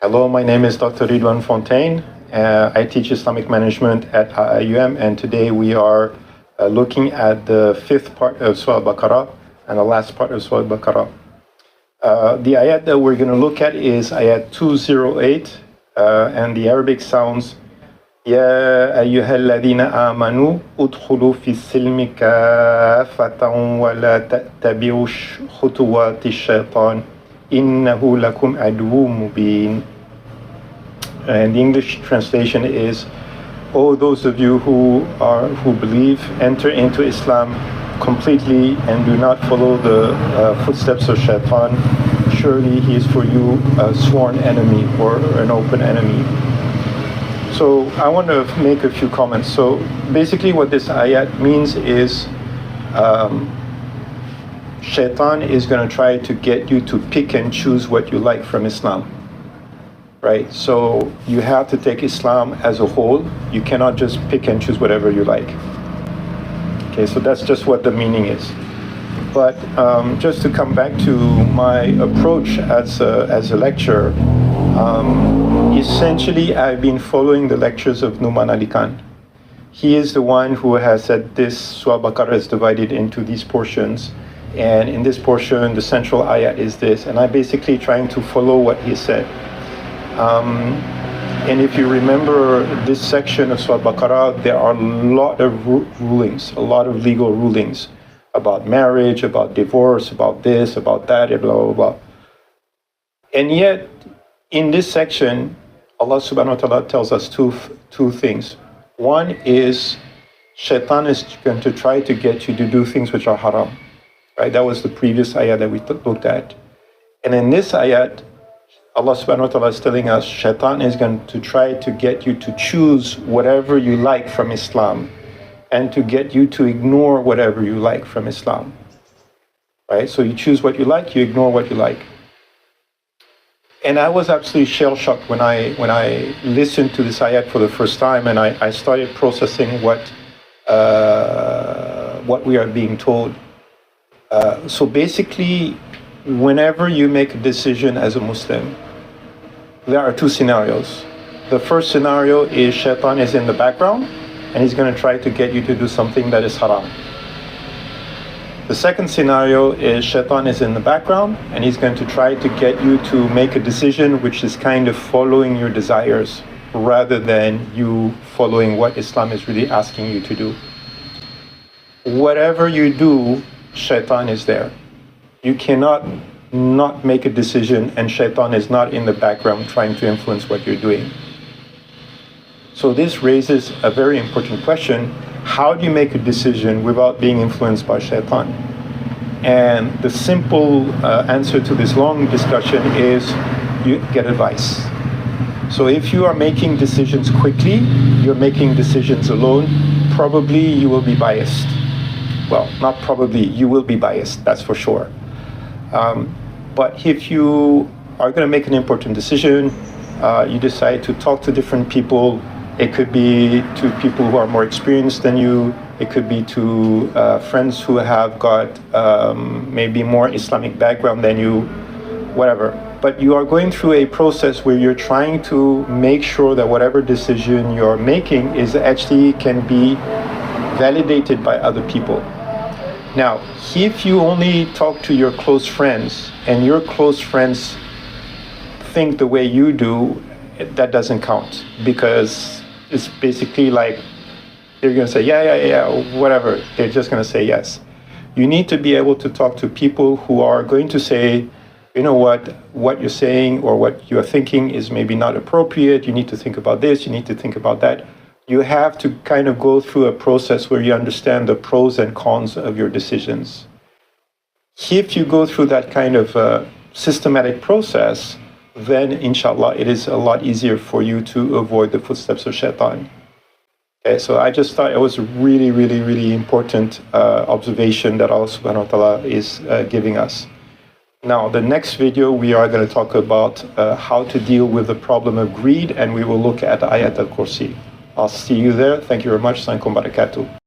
Hello, my name is Dr. Ridwan Fontaine. I teach Islamic management at IIUM, and today we are looking at the fifth part of Surah Al-Baqarah and the last part of Surah Al-Baqarah. The ayat that we're going to look at is ayat 208, and the Arabic sounds يا أيها الذين آمنوا ادخلوا في السلم كافة ولا تتبعوا خطوات الشيطان إنه لكم عدو مبين. And the English translation is, "O those of you who believe, enter into Islam completely and do not follow the footsteps of Shaitan. Surely he is for you a sworn enemy or an open enemy." So I want to make a few comments. So basically what this ayat means is Shaitan is going to try to get you to pick and choose what you like from Islam. Right? So you have to take Islam as a whole. You cannot just pick and choose whatever you like. Okay, so that's just what the meaning is. But just to come back to my approach as a lecturer, essentially I've been following the lectures of Numan Ali Khan. He is the one who has said this Surah Al-Baqarah is divided into these portions, and in this portion the central ayat is this, and I'm basically trying to follow what he said. And if you remember this section of Surah Al-Baqarah, there are a lot of rulings, a lot of legal rulings about marriage, about divorce, about this, about that, and blah, blah, blah. And yet, in this section, Allah subhanahu wa ta'ala tells us two things. One is, Shaitan is going to try to get you to do things which are haram. Right? That was the previous ayat that we looked at. And in this ayat, Allah subhanahu wa ta'ala is telling us, Shaitan is going to try to get you to choose whatever you like from Islam and to get you to ignore whatever you like from Islam. Right? So you choose what you like, you ignore what you like. And I was absolutely shell-shocked when I listened to this ayat for the first time, and I started processing what we are being told. So basically, whenever you make a decision as a Muslim, there are two scenarios. The first scenario is Shaitan is in the background, and he's going to try to get you to do something that is haram. The second scenario is Shaitan is in the background, and he's going to try to get you to make a decision which is kind of following your desires rather than you following what Islam is really asking you to do. Whatever you do, Shaitan is there. You cannot not make a decision and Shaitan is not in the background trying to influence what you're doing. So this raises a very important question. How do you make a decision without being influenced by Shaitan? And the simple answer to this long discussion is you get advice. So if you are making decisions quickly, you're making decisions alone, probably you will be biased. Well, not probably, you will be biased, that's for sure. But if you are going to make an important decision, you decide to talk to different people. It could be to people who are more experienced than you. It could be to friends who have got maybe more Islamic background than you, whatever. But you are going through a process where you're trying to make sure that whatever decision you're making is actually can be validated by other people. Now, if you only talk to your close friends and your close friends think the way you do, that doesn't count, because it's basically like they're going to say, yeah, whatever. They're just going to say yes. You need to be able to talk to people who are going to say, you know what you're saying or what you're thinking is maybe not appropriate. You need to think about this. You need to think about that. You have to kind of go through a process where you understand the pros and cons of your decisions. If you go through that kind of systematic process, then inshallah it is a lot easier for you to avoid the footsteps of Shaitan. Okay, so I just thought it was a really, really, really important observation that Allah subhanahu wa ta'ala is giving us. Now, the next video we are going to talk about how to deal with the problem of greed, and we will look at Ayat al-Kursi. I'll see you there. Thank you very much. Assalamu alaikum wa barakatuh.